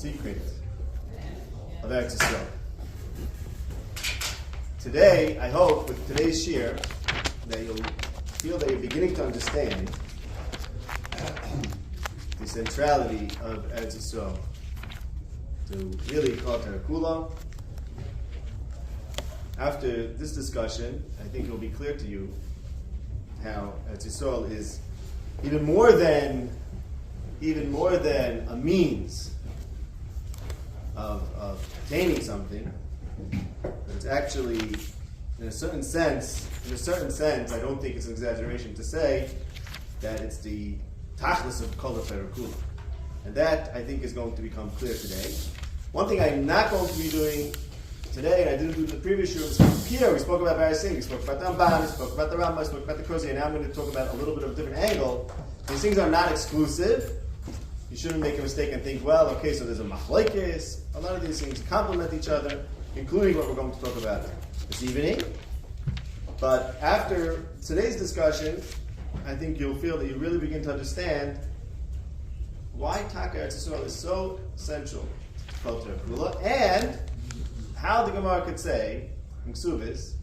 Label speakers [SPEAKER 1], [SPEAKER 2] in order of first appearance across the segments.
[SPEAKER 1] secret of Eretz Yisrael. Today, I hope with today's Shiur that you'll feel that you're beginning to understand the centrality of Eretz Yisrael to really call Terakula. After this discussion, I think it will be clear to you how Eretz Yisrael is even more than a means of attaining something. But it's actually, in a certain sense, I don't think it's an exaggeration to say that it's the tachlis of kol terakula. And that, I think, is going to become clear today. One thing I'm not going to be doing today, and I didn't do in the previous year, was here. We spoke about various things. We spoke about the Ramban, we spoke about the Rambam, we spoke about the Kursi, and now I'm going to talk about a little bit of a different angle. These things are not exclusive. You shouldn't make a mistake and think, well, okay, so there's a machlokes. A lot of these things complement each other, including what we're going to talk about this evening. But after today's discussion, I think you'll feel that you really begin to understand why Taka Eretz Yisrael is so essential to Kol Terakula, and how the Gemara could say, in Ksuvis,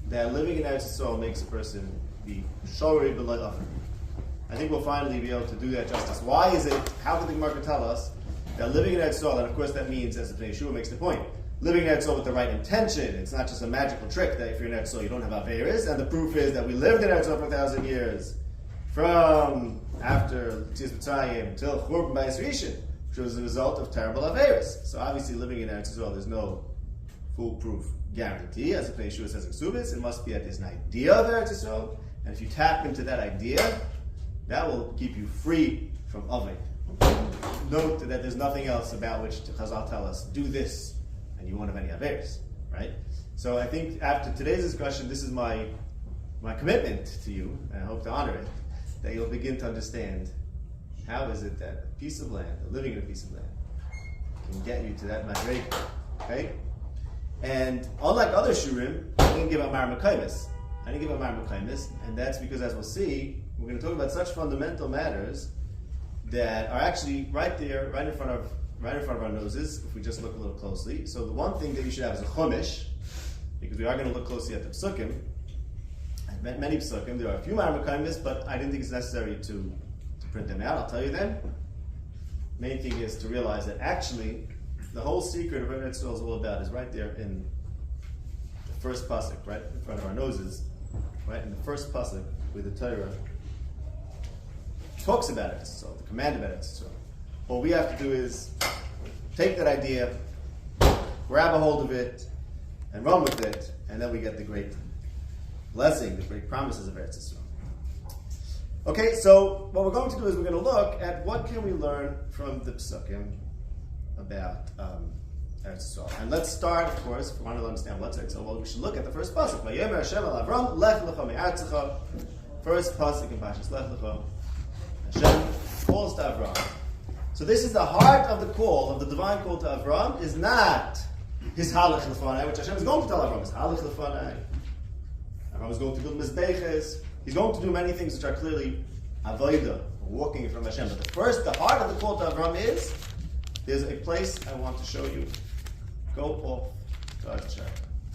[SPEAKER 1] that living in Eretz Yisrael makes a person be shorei b'lo afer. I think we'll finally be able to do that justice. Why is it, how could the Gemara tell us that living in Eretz Yisrael, and of course that means, as the Yeshua makes the point, living in Eretz Yisrael with the right intention. It's not just a magical trick that if you're in Eretz Yisrael you don't have Averis, and the proof is that we lived in Eretz Yisrael for 1,000 years, from after Tzias B'tzayim till Churban Bayis Rishon, which was the result of terrible Averis. So obviously living in Eretz Yisrael, there's no foolproof guarantee. As the Yeshua says in Ksubis, it must be that there's an idea of Eretz Yisrael, and if you tap into that idea, that will keep you free from Aved. Note that there's nothing else about which Chazal tell us, do this, and you won't have any Averis, right? So I think after today's discussion, this is my commitment to you, and I hope to honor it, that you'll begin to understand how is it that a piece of land, living in a piece of land, can get you to that madrega, okay? And unlike other shurim, I didn't give a Mar Mekaymis. And that's because, as we'll see, we're going to talk about such fundamental matters that are actually right there, right in front of our noses, if we just look a little closely. So the one thing that you should have is a chumash, because we are going to look closely at the psukim. I've met many psukim. There are a few Mar Mekaymis, but I didn't think it's necessary to print them out. I'll tell you them. Main thing is to realize that actually the whole secret of what Eretz Yisrael is all about is right there in the first pasuk, right in front of our noses, right in the first pasuk where the Torah talks about Eretz Yisrael, the command about Eretz Yisrael. All we have to do is take that idea, grab a hold of it, and run with it, and then we get the great blessing, the great promises of Eretz Yisrael. Okay, so what we're going to do is we're going to look at what can we learn from the psukim about Eretz Yisrael. And let's start, of course, if we want to understand what's Eretz Yisrael, well, we should look at the first pasuk. Vayomer Hashem el Avram, lech lecha me'artzecha. First pasuk in Parshas Lech Lecha. Hashem calls to Avram. So this is the heart of the call, of the divine call to Avram, is not his halach lefanai, which Hashem is going to tell Avram, his halach lefanai. Avram is going to build mizbeches. He's going to do many things which are clearly avodah, walking from Hashem. But the heart of the call to Avram is, there's a place I want to show you. Go off to Eretz.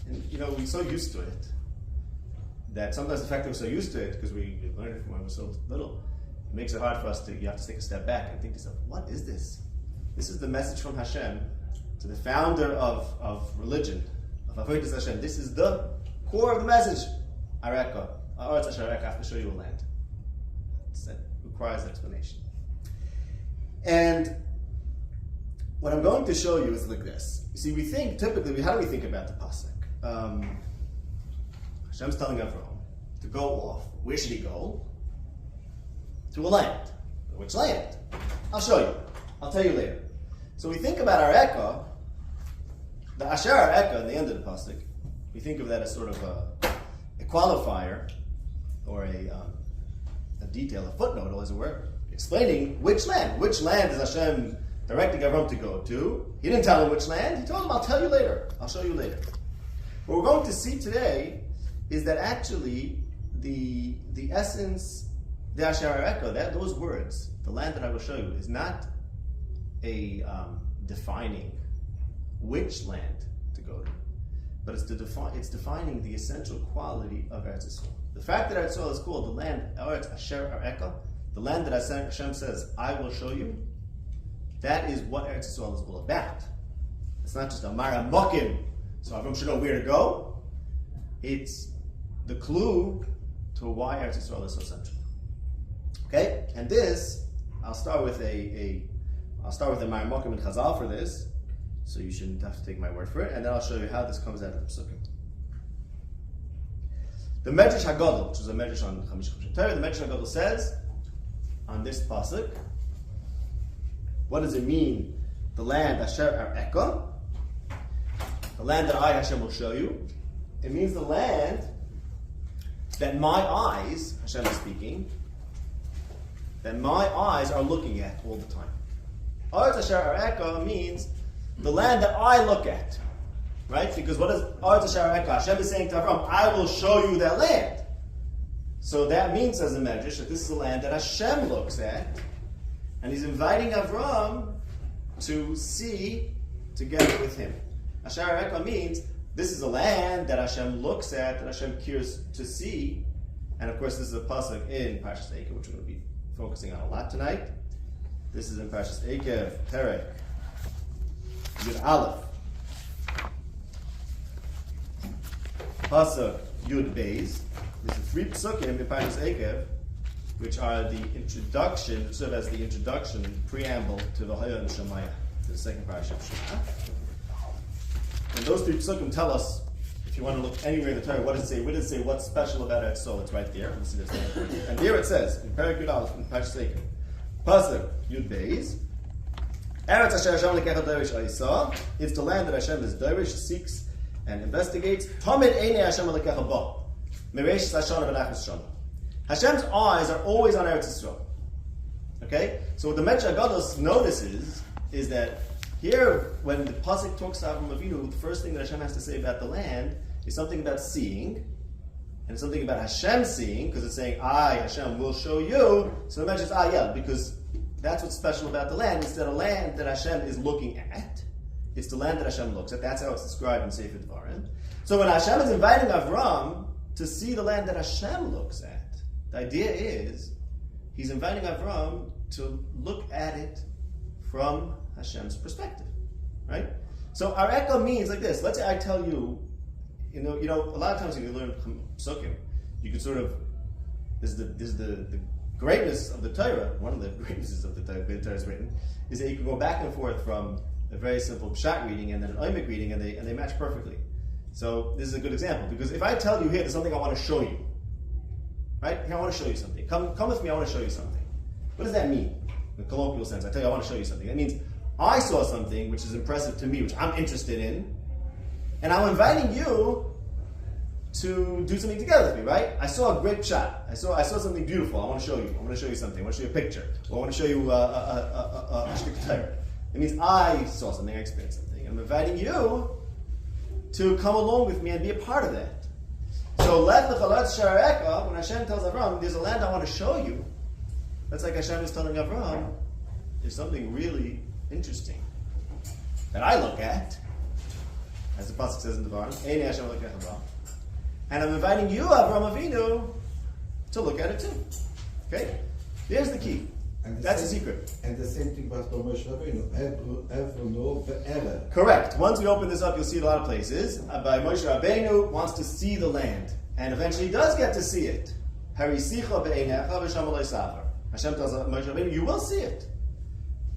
[SPEAKER 1] And we're so used to it that sometimes the fact that we're so used to it, because we learned it from when we're so little, it makes it hard for us you have to take a step back and think to yourself, what is this? This is the message from Hashem to the founder of religion, of Avodas Hashem. This is the core of the message. Areka. Eretz Asher Areka, I have to show you a land. That requires explanation. And what I'm going to show you is like this. You see, we think, typically, how do we think about the pasuk? Hashem's telling Avram to go off. Where should he go? To a land. Which land? I'll show you. I'll tell you later. So we think about Areka, the Asher Areka at the end of the pasuk. We think of that as sort of a qualifier, or a detail, a footnote, as it were, explaining which land. Which land is Hashem directing Avram to go to? He didn't tell him which land. He told him, I'll tell you later. I'll show you later. What we're going to see today is that actually the essence, the Asher Areka, those words, the land that I will show you, is not a defining which land to go to, but it's defining the essential quality of Eretz Yisrael. The fact that Eretz Yisrael is called the land Eretz Asher Areka, the land that Hashem says, I will show you, that is what Eretz Yisrael is all about. It's not just a Mara Mokim, so everyone should know where to go. It's the clue to why Eretz Yisrael is so central. Okay? And this, I'll start with a Mara Mokim and Chazal for this, so you shouldn't have to take my word for it, and then I'll show you how this comes out of the Psukim. The Medrash HaGadol, which is a Medrash on Chamish Chumshin Torah, the Medrash HaGadol says, on this pasuk, what does it mean? The land Asher Areka, the land that I, Hashem, will show you. It means the land that my eyes, Hashem is speaking, that my eyes are looking at all the time. Eretz Asher Areka means the land that I look at. Right? Because what is Eretz Asher Areka? Hashem is saying to Avram, I will show you that land. So that means, says the Medrash, that this is the land that Hashem looks at, and he's inviting Avram to see together with him. Asher Areka means this is a land that Hashem looks at, that Hashem cares to see, and of course this is a pasuk in Parshas Eikev, which we're going to be focusing on a lot tonight. This is in Parshas Eikev, Perek Yud Aleph, pasuk Yud Beis. There's 3 psukim in Parshas Eikev, which are the introduction, which serve as the introduction, preamble to the V'haya and Shemaya, to the second parasha of Shema. And those 3 psukim tell us, if you want to look anywhere in the Torah, what does it say? What does it say? What's special about Eretz Yisrael? It's right there. We'll see this. And there it says, in Perek Yud Aleph, in Parshas Eikev, pasuk Yud Beis, Eretz Asher Hashem Lekecha Dorish Ayisa. It's the land that Hashem is Dorish, seeks, and investigates. Tamid Einei Hashem Lekecha Ba. Meresh Hashana V'Nachas Shana. Hashem's eyes are always on Eretz Yisrael. Okay? So what the Medrash HaGadol notices is that here, when the pasuk talks to Avram Avinu, the first thing that Hashem has to say about the land is something about seeing, and something about Hashem seeing, because it's saying, I, Hashem, will show you. So the Medrash says, because that's what's special about the land. It's that a land that Hashem is looking at. It's the land that Hashem looks at. That's how it's described in Sefer Dvarim. So when Hashem is inviting Avram to see the land that Hashem looks at, the idea is he's inviting Avram to look at it from Hashem's perspective, right? So Areka means like this. Let's say I tell you, you know, a lot of times when you learn Psukim, you could sort of, this is the greatness of the Torah. One of the greatnesses of the Torah, the Torah is written, is that you can go back and forth from a very simple pshat reading and then an oimik reading, and they match perfectly. So this is a good example, because if I tell you here, there's something I want to show you, right? Here, I want to show you something. Come with me, I want to show you something. What does that mean? In a colloquial sense, I tell you, I want to show you something. That means I saw something which is impressive to me, which I'm interested in, and I'm inviting you to do something together with me, right? I saw a great shot. I saw something beautiful. I want to show you. I want to show you something. I want to show you a picture. Or I want to show you a shtick Torah. It means I saw something, I experienced something. I'm inviting you to come along with me and be a part of that. So, when Hashem tells Avram, there's a land I want to show you, that's like Hashem is telling Avram, there's something really interesting that I look at, as the pasuk says in the Burton, and I'm inviting you, Avram Avinu, to look at it too. Okay? There's the key. That's the secret.
[SPEAKER 2] And the same thing about Moshe Rabbeinu.
[SPEAKER 1] Correct. Once we open this up, you'll see it a lot of places. By Moshe Rabbeinu wants to see the land, and eventually does get to see it. Hashem tells Moshe Rabbeinu, you will see it.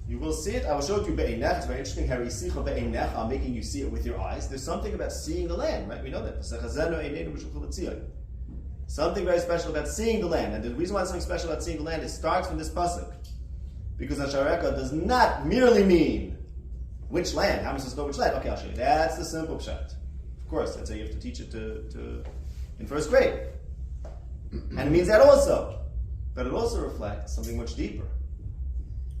[SPEAKER 1] You will see it. I will show it to you be'einech. It's very interesting. I'm making you see it with your eyes. There's something about seeing the land, right? We know that. Something very special about seeing the land. And the reason why there's something special about seeing the land, it starts from this pasuk. Because Ashareka does not merely mean which land. How am I supposed to know which land? Okay, I'll show you. That's the simple pshat. Of course, that's how you have to teach it to in first grade. And it means that also. But it also reflects something much deeper,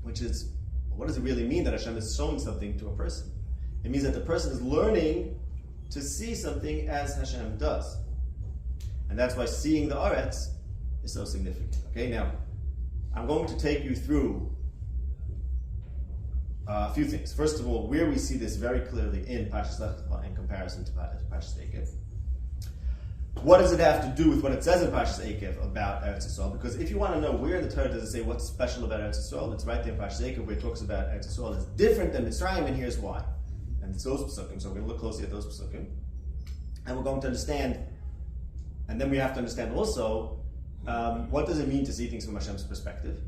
[SPEAKER 1] which is, what does it really mean that Hashem is showing something to a person? It means that the person is learning to see something as Hashem does. And that's why seeing the Eretz is so significant. Okay, now, I'm going to take you through A few things. First of all, where we see this very clearly in Parshas Lech Lecha in comparison to Parshas Eikev. What does it have to do with what it says in Parshas Eikev about Eretz Yisrael? Because if you want to know where in the Torah does it say what's special about Eretz Yisrael, it's right there in Parshas Eikev where it talks about Eretz Yisrael is different than Mitzrayim, and here's why. And it's those Pesukim, so we're going to look closely at those Pesukim. And we're going to understand, and then we have to understand also, what does it mean to see things from Hashem's perspective?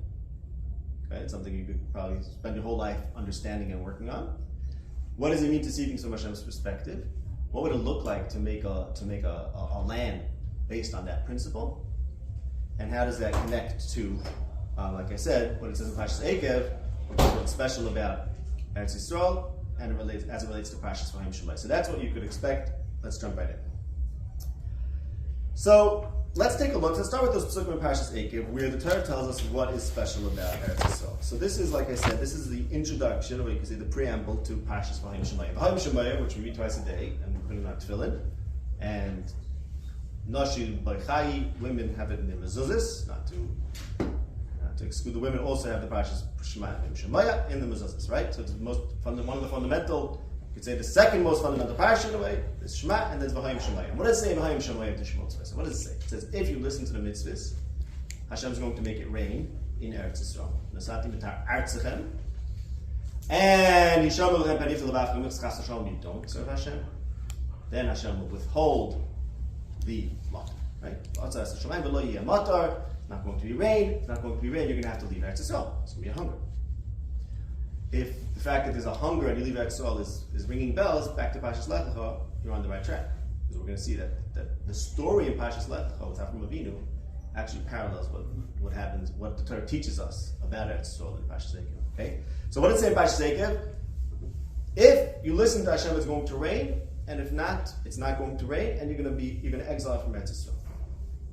[SPEAKER 1] Okay, it's something you could probably spend your whole life understanding and working on. What does it mean to see things from Hashem's perspective? What would it look like to make a land based on that principle? And how does that connect to, like I said, what it says in Parshas Eikev, which is what's special about Eretz Yisrael, and as it relates to Parshas Vayim Shemai. So that's what you could expect. Let's jump right in. So let's take a look. Let's start with those Pesukim in Parshas Eikev, where the Torah tells us what is special about Eretz Yisrael. So this is, like I said, this is the introduction, or you can say the preamble to Parshas Vayim Shemai. Vayim Shemai, which we read twice a day, and we put it in our tefillin, and Nashi B'chai, women have it in their mezuzahs, not to exclude the women, also have the Parshas Shemaya in the mezuzahs, right? So it's one of the fundamental. You could say the second most fundamental parsha in a way is Shema, and then V'hayim Shemayim. What does it say V'hayim Shemayim to Shemot Tzvah? What does it say? It says, if you listen to the mitzvahs, Hashem is going to make it rain in Eretz Yisrael. Nasati b'tar artzechem, and Yishamu l'chem panif l'vavchem mitzchas Hashem, you don't serve Hashem, then Hashem will withhold the matar, right? V'atzas Hashemayim v'lo yiyeh matar, not going to be rain, it's not going to be rain, you're going to have to leave Eretz Yisrael. It's going to be a hunger. If the fact that there's a hunger and you leave Eretz Yisrael is ringing bells, back to Parshas Lech Lecha, you're on the right track. Because we're going to see that the story in Parshas Lech Lecha with Avram Avinu actually parallels what happens, what the Torah teaches us about Eretz Yisrael in Parshas Eikev. Okay? So what does it say in Parshas Eikev? If you listen to Hashem, it's going to rain, and if not, it's not going to rain, and you're going to exile from Eretz Yisrael.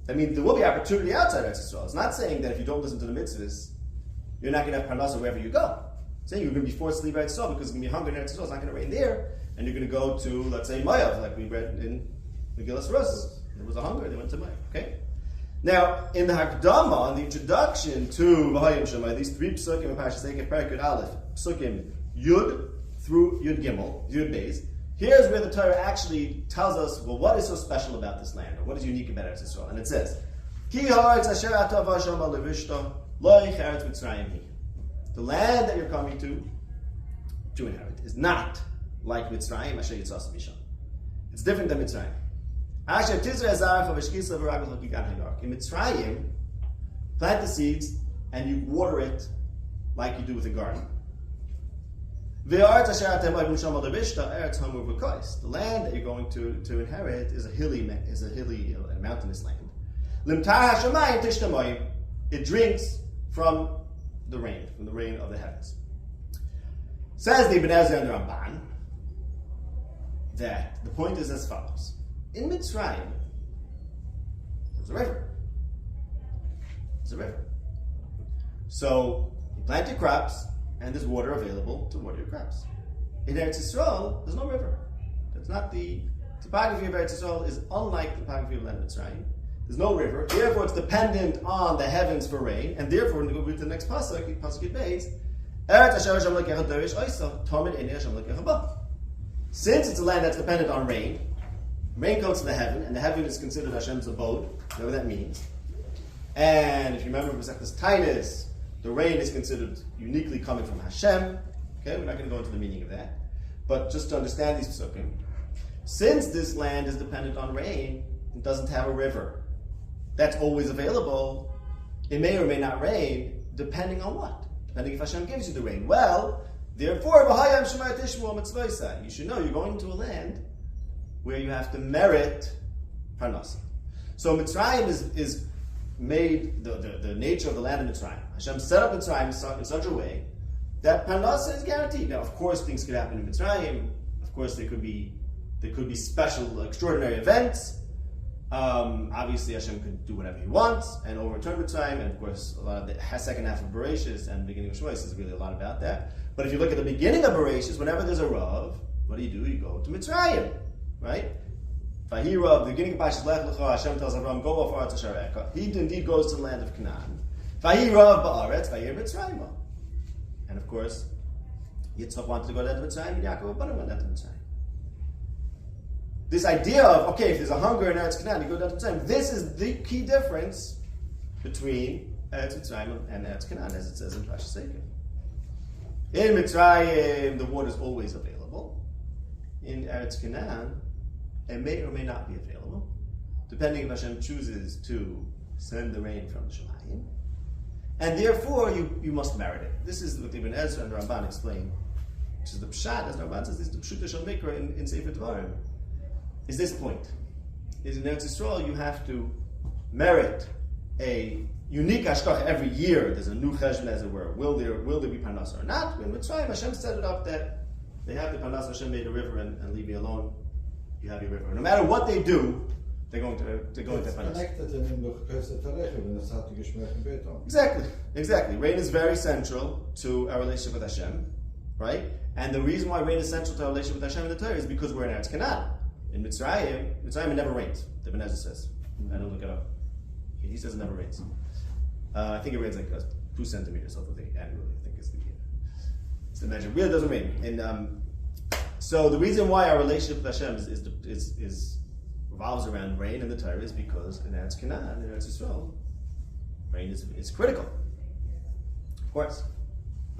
[SPEAKER 1] I mean, there will be opportunity outside Eretz Yisrael. It's not saying that if you don't listen to the mitzvahs, you're not going to have parnasa wherever you go. Saying you're going to be forced to leave Eretz Yisrael because it's going to be hunger in Eretz Yisrael. It's not going to rain there, and you're going to go to, let's say, Mayav, like we read in Megillas Rus. There was a hunger; they went to Mayav. Okay. Now, in the Hakdama, in the introduction to V'hayim Shemai, these three Pesukim in Parshas Eikev, Perek Yud Aleph, Pesukim Yud through Yud Gimel, Yud Beis. Here's where the Torah actually tells us, well, what is so special about this land, or what is unique about Eretz Yisrael? And it says, Ki ha'aretz asher ata v'Hashem alevishta, lo yicheretz Mitzrayim hi. The land that you're coming to inherit is not like Mitzrayim, Asher Yitzas Misham. It's different than Mitzrayim. Asher Tizra Ezarach V'Shkisa V'Ragel HaKigan HaYark. In Mitzrayim, plant the seeds and you water it like you do with a garden. V'Aretz Asher Atem Oivim Sham Alevishta Eretz Hamur V'Kois. The land that you're going to inherit is a hilly, mountainous land. Limtar HaShamayim Tishtamoyim. It drinks from the rain of the heavens. Says the Ibn Ezra and the Ramban that the point is as follows. In Mitzrayim, there's a river. There's a river. So you plant your crops, and there's water available to water your crops. In Eretz Yisrael, there's no river. That's not the topography of Eretz Yisrael is unlike the topography of land of Mitzrayim. There's no river, therefore it's dependent on the heavens for rain, and therefore, when we go to the next pasuk, Beis, since it's a land that's dependent on rain comes to the heaven, and the heaven is considered Hashem's abode, whatever that means. And if you remember Masechtas Tainis, the rain is considered uniquely coming from Hashem. Okay, we're not going to go into the meaning of that, but just to understand these pesukim, since this land is dependent on rain, it doesn't have a river that's always available. It may or may not rain, depending on what? Depending if Hashem gives you the rain. Well, therefore, you should know you're going to a land where you have to merit parnasa. So Mitzrayim is made, the nature of the land of Mitzrayim. Hashem set up Mitzrayim in such a way that parnasa is guaranteed. Now, of course, things could happen in Mitzrayim. Of course, there could be special, extraordinary events. Obviously, Hashem could do whatever He wants and overturn Mitzrayim, and of course, a lot of the second half of Bereshis and the beginning of Shmos is really a lot about that. But if you look at the beginning of Bereshis, whenever there's a Rav, what do? You go to Mitzrayim, right? Vahirav, the beginning of Parshas Lech Lecha, Hashem tells Avram, "Go off Eretz Asher." He indeed goes to the land of Canaan. Vahirav ba'aretz, vayir Mitzrayim, and of course, Yitzchak wanted to go down to Mitzrayim, and Yaakov went down to Mitzrayim. This idea of, okay, if there's a hunger in Eretz Canaan, you go down to Mitzrayim. This is the key difference between Eretz Mitzrayim and Eretz Canaan, as it says in Parshas Eikev. In Mitzrayim, the water is always available. In Eretz Canaan, it may or may not be available, depending if Hashem chooses to send the rain from the Shemayim. And therefore, you must merit it. This is what Ibn Ezra and the Ramban explain, which is the Pshat, as the Ramban says, is the Pshuta Shel Mikra in Sefer Dvarim. Is this point? Is in Eretz Yisrael, you have to merit a unique hashgacha every year. There's a new cheshbon, as it were. Will there be parnasa or not? In Mitzrayim, Hashem set it up that they have the parnasa. Hashem made a river and leave me alone. You have your river. No matter what they do, they're going to parnasa. Exactly. Rain is very central to our relationship with Hashem, right? And the reason why rain is central to our relationship with Hashem in the Torah is because we're in Eretz Canaan. In Mitzrayim it never rains. The Ibn Ezra says. I don't look it up. He says it never rains. I think it rains like 2 centimeters over the annually. I think is the measure. It really doesn't rain. And so the reason why our relationship with Hashem is revolves around rain in the Torah is because in Eretz Canaan, in Eretz Yisrael, rain is critical. Of course.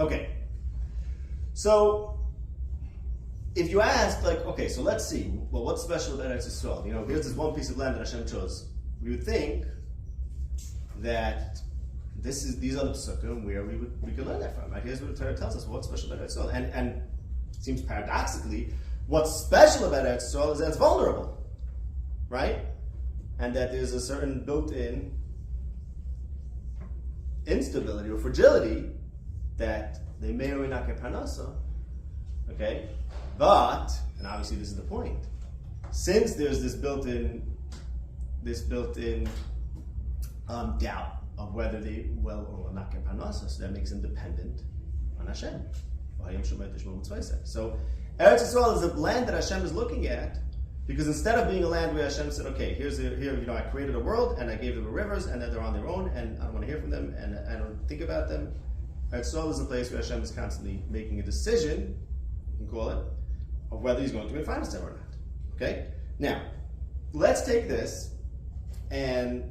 [SPEAKER 1] Okay. So if you ask, like, okay, so let's see, well, what's special about Eretz Yisrael? Here's this one piece of land that Hashem chose. We would think that these are the psukim where we could learn that from, right? Here's what the Torah tells us, what's special about Eretz Yisrael. And it seems paradoxically, what's special about Eretz Yisrael is that it's vulnerable, right? And that there's a certain built-in instability or fragility that they may or may not get parnasa, okay? But, and obviously this is the point, since there's this built-in doubt of whether they will or will not get parnasa, so that makes them dependent on Hashem. So Eretz Yisrael is a land that Hashem is looking at, because instead of being a land where Hashem said, okay, here, I created a world and I gave them rivers and then they're on their own and I don't want to hear from them and I don't think about them. Eretz Yisrael is a place where Hashem is constantly making a decision, you can call it, of whether he's going to refine us or not. Okay? Now, let's take this and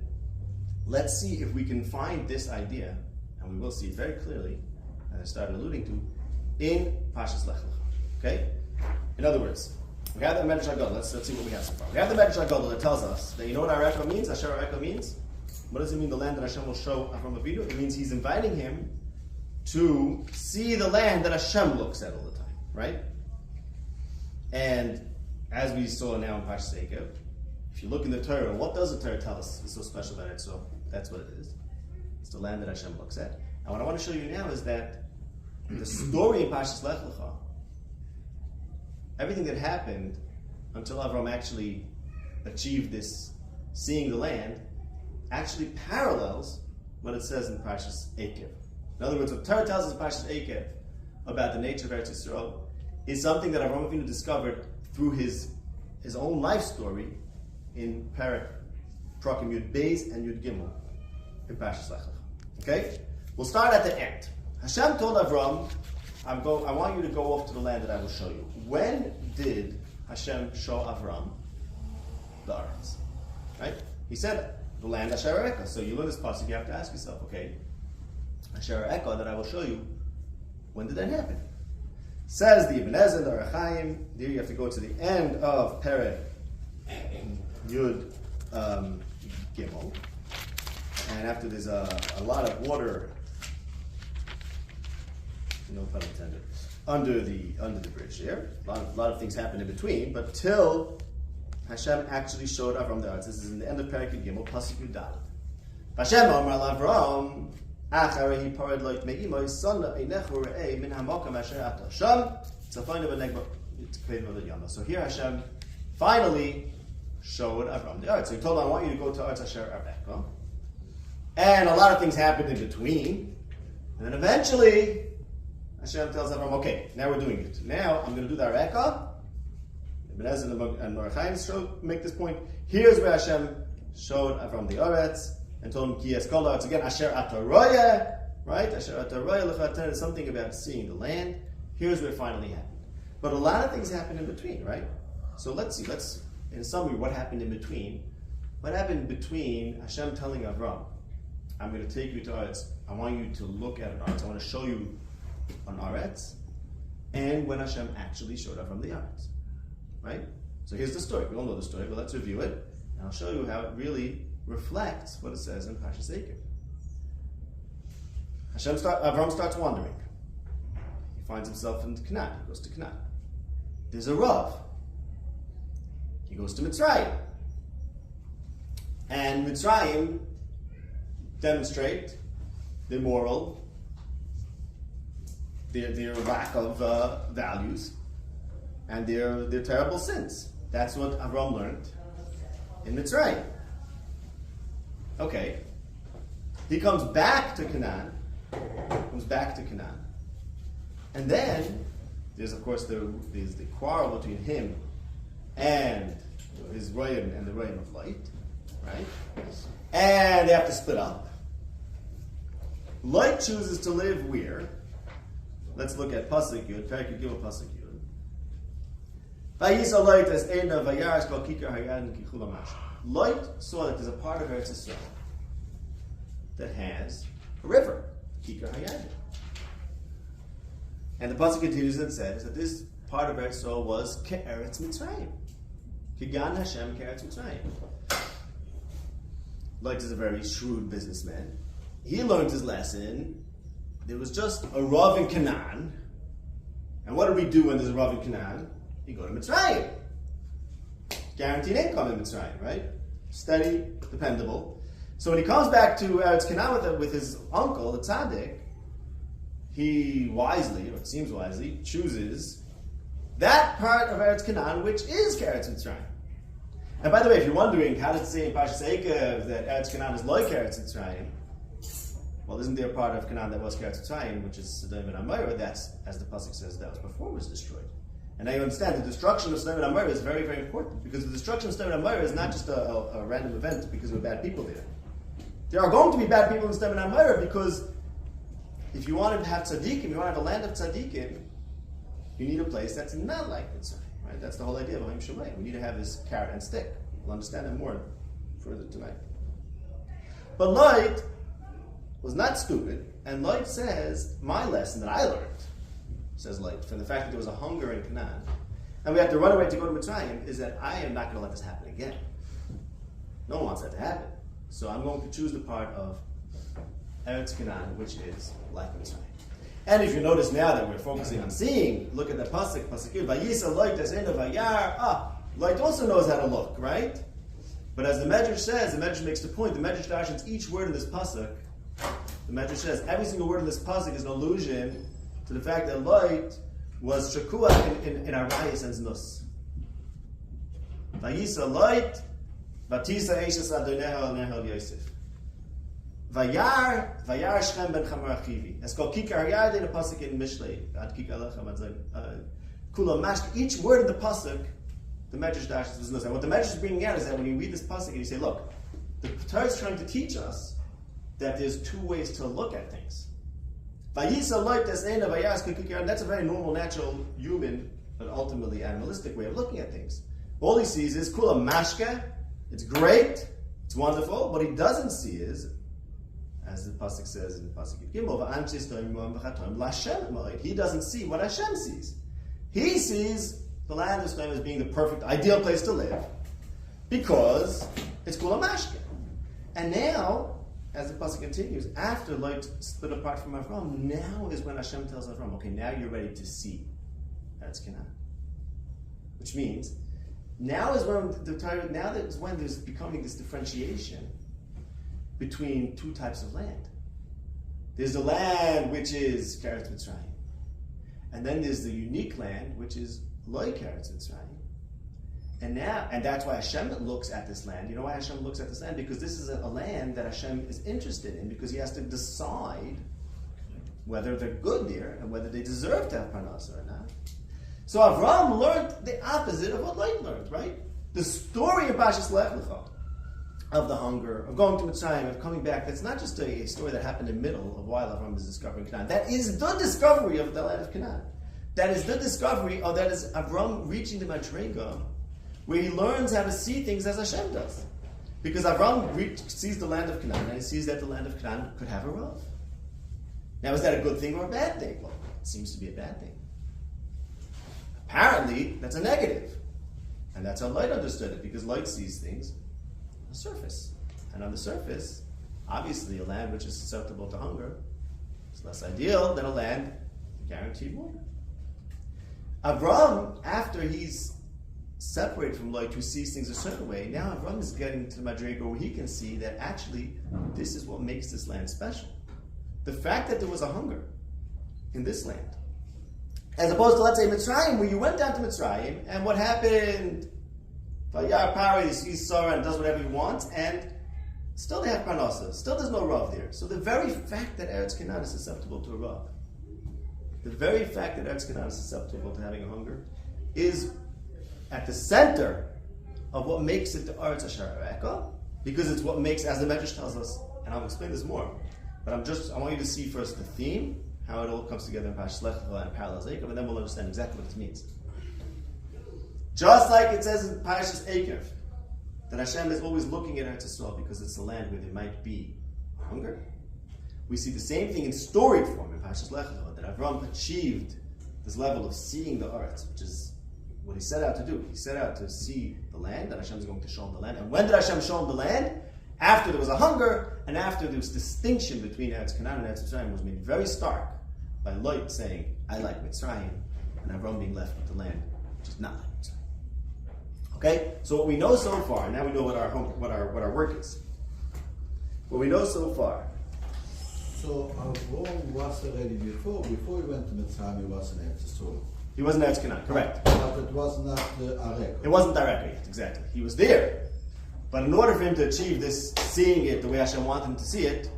[SPEAKER 1] let's see if we can find this idea, and we will see it very clearly, as I started alluding to, in Parshas Lech Lecha. Okay? In other words, we have the Medrash HaGadol. Let's see what we have so far. We have the Medrash HaGadol that tells us that, you know what Areka means? Asher Areka means? What does it mean, the land that Hashem will show Avram Avinu? It means he's inviting him to see the land that Hashem looks at all the time, right? And as we saw now in Parshas Eikev, if you look in the Torah, what does the Torah tell us is so special about it? So that's what it is. It's the land that Hashem looks at. And what I want to show you now is that the story in Parshas Lech Lecha, everything that happened until Avram actually achieved this, seeing the land, actually parallels what it says in Parshas Eikev. In other words, what Torah tells us in Parshas Eikev about the nature of Eretz Yisrael is something that Avraham Avinu discovered through his own life story in Perek Prakim Yud Beis and Yud Gimel in Parshas Lech Lecha. Okay? We'll start at the end. Hashem told Avram, I want you to go off to the land that I will show you. When did Hashem show Avram the Eretz? Right? He said, the land Asher Eka. So you learn this passage, you have to ask yourself, okay, Asher Eka that I will show you, when did that happen? Says the Ibn Ezra, the Arachaim, there you have to go to the end of Perek Yud Gimel. And after there's a lot of water, no pun intended, under the bridge there. A lot of things happen in between, but till Hashem actually showed Avram the Eretz. This is in the end of Perek Yud Gimel, Pasuk Yud Dalet. Hashem Amar Avram, Acharehi Parad Loit Me'imoy Sana Einechu Re'ei Min HaMokam Asher Ata Sham Tzafayna B'Negba Yitzkveid V'Lo Yama. So here Hashem finally showed Avram the Eretz. So he told him, I want you to go to Eretz Asher Eka. And a lot of things happened in between. And then eventually Hashem tells Avram, okay, now we're doing it. Now I'm going to do the Areka. Ibn Ezra and Mordechai make this point. Here's where Hashem showed Avram the Eretz and told him, Ki Eskol Eretz again, Asher Ataroya, right? Asher Ataroya Lechaten is something about seeing the land. Here's where it finally happened. But a lot of things happened in between, right? So let's see. In summary, what happened in between? What happened between Hashem telling Avram, I'm going to take you to Eretz. I want you to look at an Eretz. I want to show you an Eretz. And when Hashem actually showed up from the Eretz. Right? So here's the story. We all know the story, but let's review it. And I'll show you how it really reflects what it says in Parshas Eikev. Avram starts wandering. He finds himself in Canaan. He goes to Canaan. There's a Rav. He goes to Mitzrayim. And Mitzrayim demonstrate their moral, their lack of values, and their terrible sins. That's what Avram learned in Mitzrayim. Okay. He comes back to Canaan. And then there's of course there's the quarrel between him and his Rayim and the Rayim of light, right? And they have to split up. Light chooses to live where? Let's look at Pasuk Yud, Perek Yud Pasuk Yud. Vayisa light as Eina Vayaris Kol Kikar Hayan Kichula Mash. Light saw that there's a part of Eretz Yisrael that has a river, Kikar Hayan. And the Pasuk continues and says that this part of Eretz Yisrael was Ke'eretz Mitzrayim. Kigan Hashem Ke'eretz Mitzrayim. Light is a very shrewd businessman. He learned his lesson. There was just a Rav in Canaan. And what do we do when there's a Rav in Canaan? You go to Mitzrayim. Guaranteed income in Mitzrayim, right? Steady, dependable. So when he comes back to Eretz Canaan with his uncle, the tzaddik, he wisely, or it seems wisely, chooses that part of Eretz Canaan which is Eretz Mitzrayim. And by the way, if you're wondering how does it say in Parshas Eikev that Eretz Canaan is like Eretz Mitzrayim, well, isn't there a part of Canaan that was Eretz Mitzrayim, which is Sodom and Amorah? That's, as the pasuk says, that was before it was destroyed. And now you understand the destruction of Sodom and Amorah is very, very important, because the destruction of Sodom and Amorah is not just a random event because there were bad people there. There are going to be bad people in Sodom and Amorah because if you want to have tzaddikim, you want to have a land of tzaddikim, you need a place that's not like Mitzrayim. Right? That's the whole idea of Haim Shemayim. We need to have this carrot and stick. We'll understand that more further tonight. But Light was not stupid, and Light says, my lesson that I learned, says Light, from the fact that there was a hunger in Canaan, and we have to run away to go to Mitzrayim, is that I am not going to let this happen again. No one wants that to happen. So I'm going to choose the part of Eretz Canaan, which is like Mitzrayim. And if you notice now that we're focusing on seeing, look at the pasuk Yud, Vayisa Light as Eina Vayar. Light also knows how to look, right? But as the Medrash says, the Medrash makes the point, the Medrash darshans each word in this pasuk. The Medrash says every single word in this pasuk is an allusion to the fact that Light was shakua in Arayis and Znus. Vayisa Light, Batisa Eishes Adoneha Nehel Yosef. Vayar Shchem ben Chamar Achivi. It's called Kikar Hayar, the pasuk in Mishlei. Ad Kikar Lechem, Kula Mash. Each word in the pasuk, the Medrash dashes was Znus. And what the Medrash is bringing out is that when you read this pasuk and you say, look, the Torah is trying to teach us that there's two ways to look at things. Vayisa Light as Eina Vayas Kikar. That's a very normal, natural, human, but ultimately animalistic way of looking at things. All he sees is Kula Mashke. It's great. It's wonderful. What he doesn't see is, as the pasuk says in Pasuk Gimel, he doesn't see what Hashem sees. He sees the land of Sodom as being the perfect, ideal place to live because it's Kula Mashke. And now, as the pasuk continues, after Light split apart from Avram, now is when Hashem tells Avram, okay, now you're ready to see Eretz Canaan. Which means, now is when there's becoming this differentiation between two types of land. There's the land which is Eretz Mitzrayim, and then there's the unique land which is like Eretz Mitzrayim. And that's why Hashem looks at this land. You know why Hashem looks at this land? Because this is a land that Hashem is interested in, because He has to decide whether they're good there and whether they deserve to have parnasa or not. So Avram learned the opposite of what Light learned, right? The story of Parshas Lech Lecha, of the hunger, of going to Mitzrayim, of coming back, that's not just a story that happened in the middle of while Avram is discovering Canaan. That is the discovery of the land of Canaan. that is the discovery, or that is Avram reaching the Madrega, where he learns how to see things as Hashem does. Because Avram sees the land of Canaan, and he sees that the land of Canaan could have a Rav. Now, is that a good thing or a bad thing? Well, it seems to be a bad thing. Apparently, that's a negative. And that's how light understood it, because light sees things on the surface. And on the surface, obviously, a land which is susceptible to hunger is less ideal than a land guaranteed water. Avram, after he's separated from light, who sees things a certain way, now Avram is getting to the Madrega where he can see that actually this is what makes this land special. The fact that there was a hunger in this land, as opposed to, let's say, Mitzrayim, where you went down to Mitzrayim, and what happened? Vayar Pari, he sees Sarah and does whatever he wants, and still they have Parnasa. Still there's no Rav there. So the very fact that Eretz Canaan is susceptible to a Rav, the very fact that Eretz Canaan is susceptible to having a hunger, is at the center of what makes it the Eretz Asher Eka, because it's what makes, as the Medrash tells us, and I'll explain this more, but I want you to see first the theme, how it all comes together in Parshas Lech Lecha and Parallel Zakev, and then we'll understand exactly what it means. Just like it says in Parshas Ekev, that Hashem is always looking at Eretz Yisrael because it's a land where there might be hunger. We see the same thing in storied form in Parshas Lech Lecha, that Avram achieved this level of seeing the Eretz, which is what he set out to do. He set out to see the land, and Hashem is going to show him the land. And when did Hashem show him the land? After there was a hunger, and after this distinction between Eretz Canaan and Eretz Mitzrayim was made very stark by Lot saying, I like Mitzrayim, and Avram being left with the land, which is not like Mitzrayim. Okay? So what we know so far, now we know what our work is. What we know so far.
[SPEAKER 2] So Avram was already before he went to Mitzrayim, he was in Eretz Yisrael.
[SPEAKER 1] He wasn't Eretz Canaan, correct.
[SPEAKER 2] But it was not the Arek.
[SPEAKER 1] It wasn't directly, exactly. He was there. But in order for him to achieve this, seeing it the way Hashem wanted him to see it,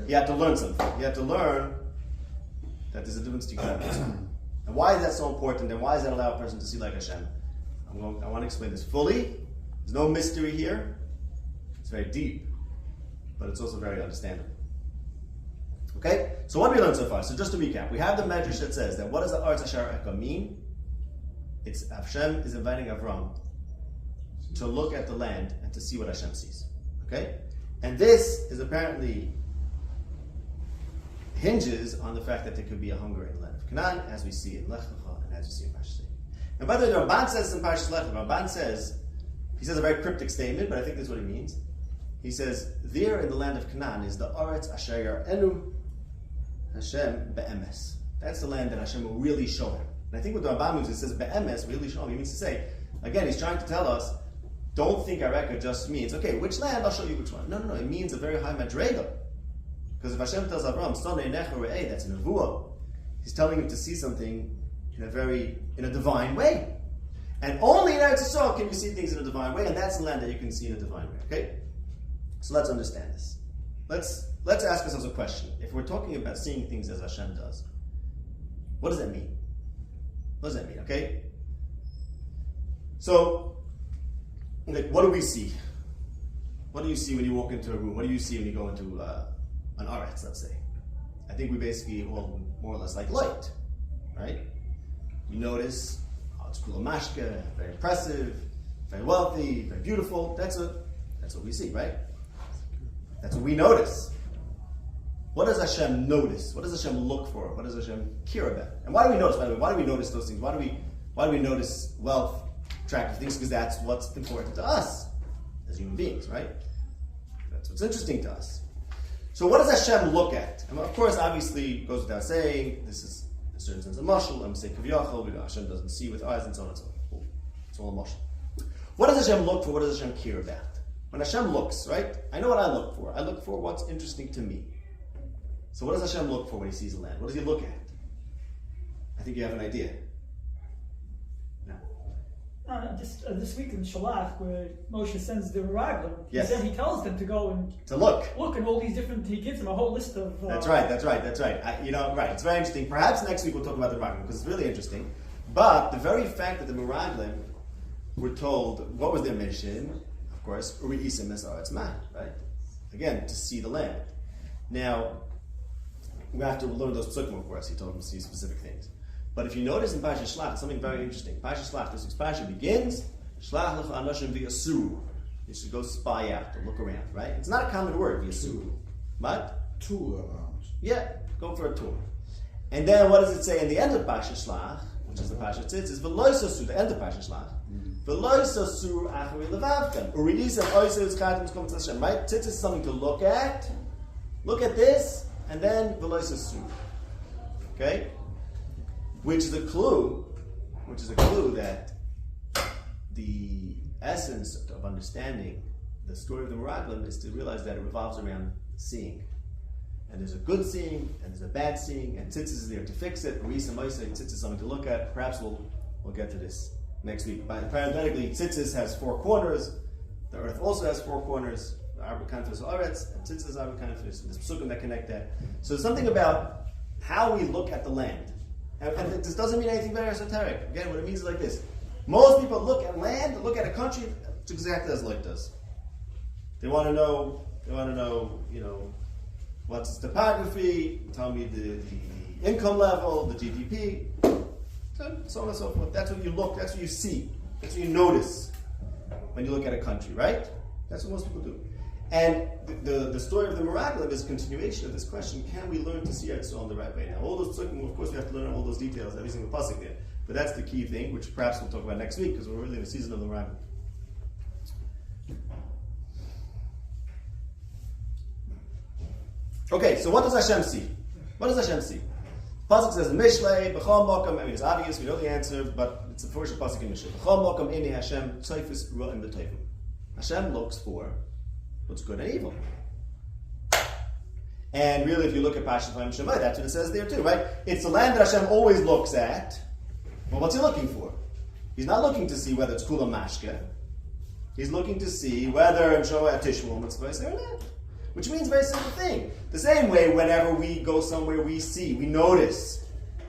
[SPEAKER 1] he had to learn something. He had to learn that there's a difference between God and Mitzrayim. And why is that so important? And why does that allow a person to see like Hashem? I want to explain this fully. There's no mystery here. It's very deep. But it's also very understandable. Okay? So what did we learn so far? So just to recap, we have the Medrash that says that what does the Eretz Asher Eka mean? It's Hashem is inviting Avram to look at the land and to see what Hashem sees. Okay? And this is apparently hinges on the fact that there could be a hunger in the land of Canaan, as we see in Lech Lecha and as we see in Parshas. And by the way, the Rabban says in Parshas Lech, Rabban says, he says a very cryptic statement, but I think that's what he means. He says, there in the land of Canaan is the Eretz Asher Enu Hashem Be'emes. That's the land that Hashem will really show him. And I think what the Rabban means, it says Be'emes, really show him. He means to say, again, he's trying to tell us, don't think Areka just means, okay, which land, I'll show you which one. No, it means a very high Madrega. Because if Hashem tells Avram, Sonei Necha Re'eh, that's a Nevuah, he's telling him to see something in a divine way. And only in Eretz Yisrael can you see things in a divine way, and that's the land that you can see in a divine way. Okay? So let's understand this. Let's ask ourselves a question. If we're talking about seeing things as Hashem does, what does that mean? What does that mean? Okay? So, what do we see? What do you see when you walk into a room? What do you see when you go into an Eretz, let's say? I think we basically all more or less like light, right? You notice, it's kula mashka, very impressive, very wealthy, very beautiful. That's what we see, right? That's what we notice. What does Hashem notice? What does Hashem look for? What does Hashem care about? And why do we notice, by the way? Why do we notice those things? Why do we notice wealth, attractive things? Because that's what's important to us as human beings, right? That's what's interesting to us. So what does Hashem look at? And of course, obviously, it goes without saying, this is in a certain sense a mashal. I'm saying kaviyachol, Hashem doesn't see with eyes and so on and so forth. It's all a mashal. What does Hashem look for? What does Hashem care about? When Hashem looks, right? I know what I look for. I look for what's interesting to me. So what does Hashem look for when he sees a land? What does he look at? I think you have an idea. No.
[SPEAKER 3] This week in Shalach, where Moshe sends the Rabbi, he tells them to go and
[SPEAKER 1] look
[SPEAKER 3] at all these different. He gives them a whole list of.
[SPEAKER 1] That's right. Right. It's very interesting. Perhaps next week we'll talk about the Meraglim because it's really interesting. But the very fact that the Meraglim were told what was their mission, of course, Uri Isim Es Aretz Man, right? Again, to see the land. Now, we have to learn those psukim, of course. He told them to see specific things. But if you notice in Parsha Shlach, something very interesting. Parsha Shlach, this week's Parsha begins, Shlach lecha anashim v'yasuru. You should go spy out or look around, right? It's not a common word, v'yasuru. What?
[SPEAKER 2] Tour around.
[SPEAKER 1] Yeah, go for a tour. And then what does it say in the end of Parsha Shlach, which is the Parsha Tzitz, is v'loisasu, the end of Parsha Shlach. V'loisasu achari levavkan. Uridisam oisus katim skom tzashem. Right? Tzitz is something to look at. Look at this, and then v'loisasu. Okay? Which is a clue that the essence of understanding the story of the Meraglim is to realize that it revolves around seeing. And there's a good seeing, and there's a bad seeing, and tzitzis is there to fix it. Risa Moisa, tzitzis is something to look at. Perhaps we'll get to this next week. But parenthetically, tzitzis has 4 corners. The earth also has 4 corners. The Arba Kanfus Eretz, and tzitzis Arba Kanfus, and there's psukim that connect that. So there's something about how we look at the land. And this doesn't mean anything very esoteric. Again, what it means is like this. Most people look at land, look at a country, it's exactly as Licht does. They want to know, what's its topography, tell me the income level, the GDP, so on and so forth. That's what you look, that's what you see, that's what you notice when you look at a country, right? That's what most people do. And the story of the Meraglim is a continuation of this question: can we learn to see Yisrael in the right way? Now, all those, of course, we have to learn all those details, every single pasuk there. But that's the key thing, which perhaps we'll talk about next week, because we're really in the season of the Meraglim. Okay, so what does Hashem see? What does Hashem see? Pasuk says in Mishlei, B'chol Mokum. I mean, it's obvious, we know the answer, but it's the first pasuk in Mishlei. B'chol Mokum Ini Hashem Tzofis Ru'im B'Tovim. Hashem looks for what's good and evil. And really, if you look at Parshat Shemai, that's what it says there too, right? It's the land that Hashem always looks at. Well, what's he looking for? He's not looking to see whether it's Kula Mashke. He's looking to see whether in Shoah Tishmul it's supposed or not. Which means a very simple thing. The same way, whenever we go somewhere, we notice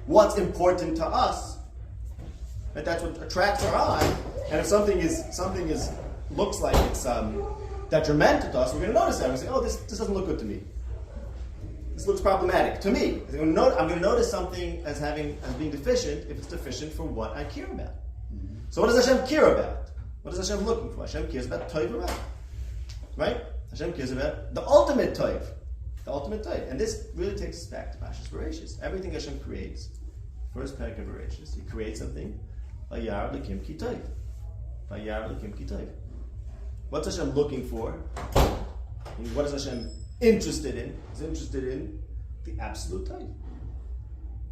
[SPEAKER 1] what's important to us. Right? That's what attracts our eye. And if something looks like it's detrimental to us, we're going to notice that. We're going to say, oh, this doesn't look good to me. This looks problematic to me. I'm going to notice something as being deficient if it's deficient for what I care about. Mm-hmm. So what does Hashem care about? What is Hashem looking for? Hashem cares about Tov and Ra. Right? Hashem cares about the ultimate Tov. The ultimate Tov. And this really takes us back to Pashas Bereshis. Everything Hashem creates, first parak of Bereshis, He creates something, Vayar L'kim Ki Tov. Vayar L'kim Ki Tov. What's Hashem looking for? What is Hashem interested in? He's interested in the absolute Tov.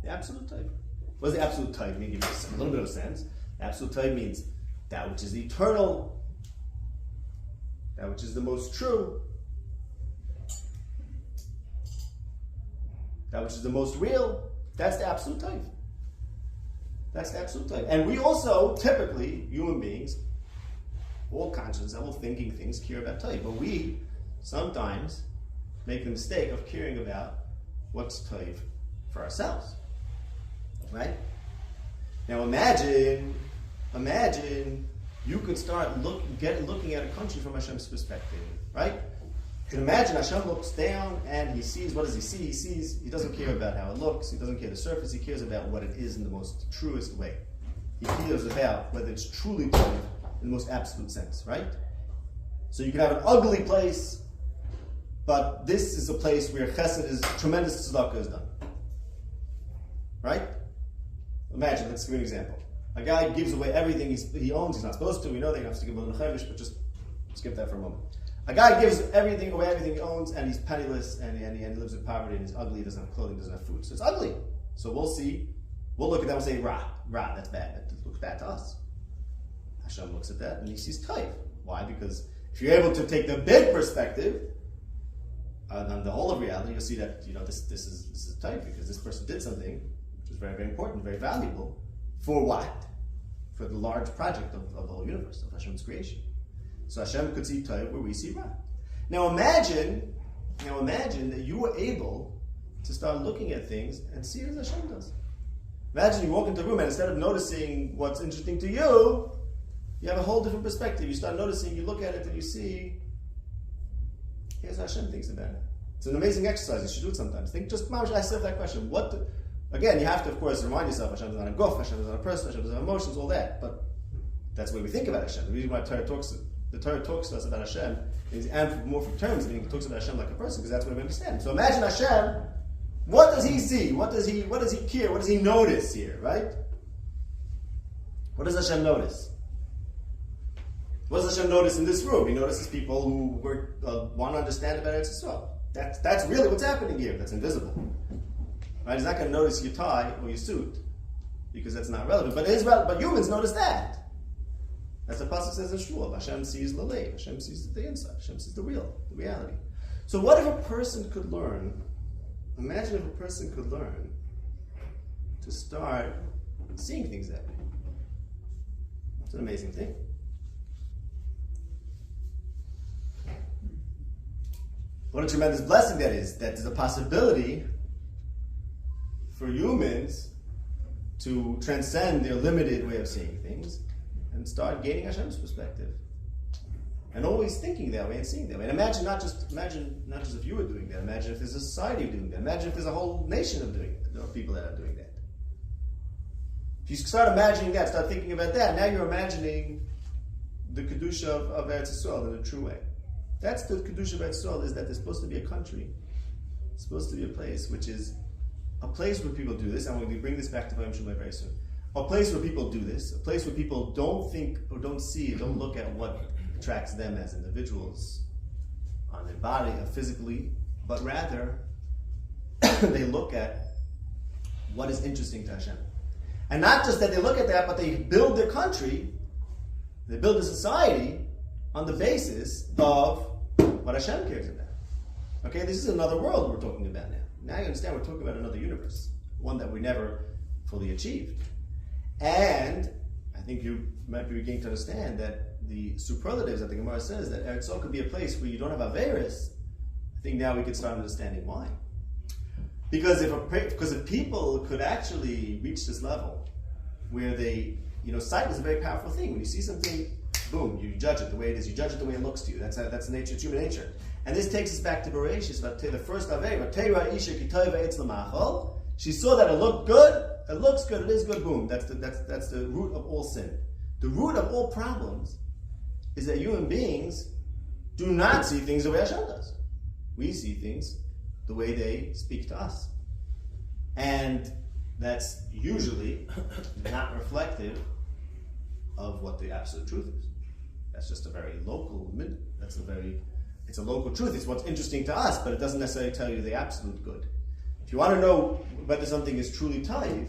[SPEAKER 1] The absolute Tov. What does the absolute Tov mean? Give you a little bit of sense. The absolute Tov means that which is eternal, that which is the most true, that which is the most real. That's the absolute Tov. That's the absolute Tov. And we also, typically, human beings, all conscious, all thinking things, care about Tov. But we sometimes make the mistake of caring about what's Tov for ourselves. Right? Now imagine you could start looking at a country from Hashem's perspective. Right? You can imagine Hashem looks down and He sees, what does He see? He doesn't care about how it looks, He doesn't care the surface, He cares about what it is in the most truest way. He cares about whether it's truly Tov in the most absolute sense, right? So you can have an ugly place, but this is a place where chesed is, tremendous tzedakah is done. Right? Imagine, let's give you an example. A guy gives away everything he owns, he's not supposed to, we know that he has to give away the chevish, but just skip that for a moment. A guy gives away everything he owns, and he's penniless, and he lives in poverty, and he's ugly, he doesn't have clothing, doesn't have food. So it's ugly. So we'll look at that and say, Ra, that's bad. That looks bad to us. Hashem looks at that and He sees Tov. Why? Because if you're able to take the big perspective on the whole of reality, you'll see that this is Tov because this person did something which is very, very important, very valuable. For what? For the large project of the whole universe, of Hashem's creation. So Hashem could see Tov where we see Ra. Now imagine that you were able to start looking at things and see it as Hashem does. Imagine you walk into a room and instead of noticing what's interesting to you, you have a whole different perspective. You start noticing, you look at it and you see, here's how Hashem thinks about it. It's an amazing exercise. You should do it sometimes. Think just, Mamash, I said that question. What Again, you have to, of course, remind yourself Hashem is not a guf, Hashem is not a person, Hashem doesn't have emotions, all that. But that's the way we think about Hashem. The reason why the Torah talks to us about Hashem in these anthropomorphic terms, meaning it talks about Hashem like a person, because that's what we understand. So imagine Hashem, what does he see? What does he care? What does he notice here, right? What does Hashem notice? What does Hashem notice in this room? He notices people who want to understand about Eretz Yisrael. That's really what's happening here. That's invisible. Right? He's not going to notice your tie or your suit because that's not relevant. But it is relevant. But humans notice that. As the pasuk says in Shiur, Hashem sees the lay. Hashem sees the inside. Hashem sees the reality. So what if a person could learn? Imagine if a person could learn to start seeing things that way. It's an amazing thing. What a tremendous blessing that is, that there's a possibility for humans to transcend their limited way of seeing things and start gaining Hashem's perspective. And always thinking that way and seeing that way. And imagine not just if you were doing that, imagine if there's a society doing that. Imagine if there's a whole nation of doing it. There are people that are doing that. If you start imagining that, start thinking about that, now you're imagining the Kedusha of Eretz Yisrael in a true way. That's the Kedusha of Eretz Yisrael, is that there's supposed to be a country. It's supposed to be a place which is a place where people do this, and we bring this back to Vayim Shalom very soon. A place where people do this, a place where people don't think or don't see, don't look at what attracts them as individuals on their body or physically, but rather they look at what is interesting to Hashem. And not just that they look at that, but they build their country, they build a society on the basis of what Hashem cares about. Okay, this is another world we're talking about now. Now you understand we're talking about another universe, one that we never fully achieved. And I think you might be beginning to understand that the superlatives that the Gemara says, that Eretz Yisrael could be a place where you don't have Averis. I think now we could start understanding why. Because if people could actually reach this level where they, sight is a very powerful thing. When you see something, boom, you judge it the way it is. You judge it the way it looks to you. That's nature. It's human nature. And this takes us back to Bereshis, the first Aveira. She saw that it looked good. It looks good. It is good. Boom. That's the root of all sin. The root of all problems is that human beings do not see things the way Hashem does. We see things the way they speak to us. And that's usually not reflective of what the absolute truth is. That's just a very local, it's a local truth. It's what's interesting to us, but it doesn't necessarily tell you the absolute good. If you want to know whether something is truly taiv,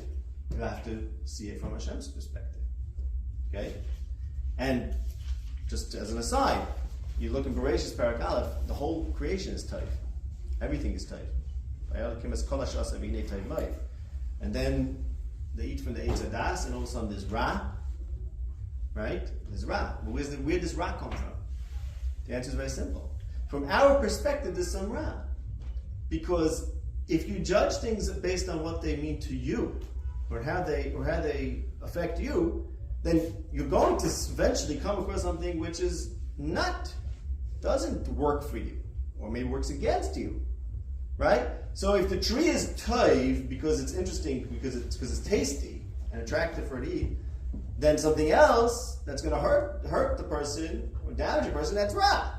[SPEAKER 1] you have to see it from Hashem's perspective. Okay? And just as an aside, you look in Bereshis Parak Aleph, the whole creation is taiv. Everything is taiv. And then they eat from the Eitz Hadas, and all of a sudden there's Ra. Right? There's Ra. But where does Ra come from? The answer is very simple. From our perspective, there's some Ra. Because if you judge things based on what they mean to you, or how they affect you, then you're going to eventually come across something which doesn't work for you, or maybe works against you. Right? So if the tree is taiv because it's interesting, because it's tasty and attractive for it to eat, then something else that's going to hurt the person or damage the person, that's Ra.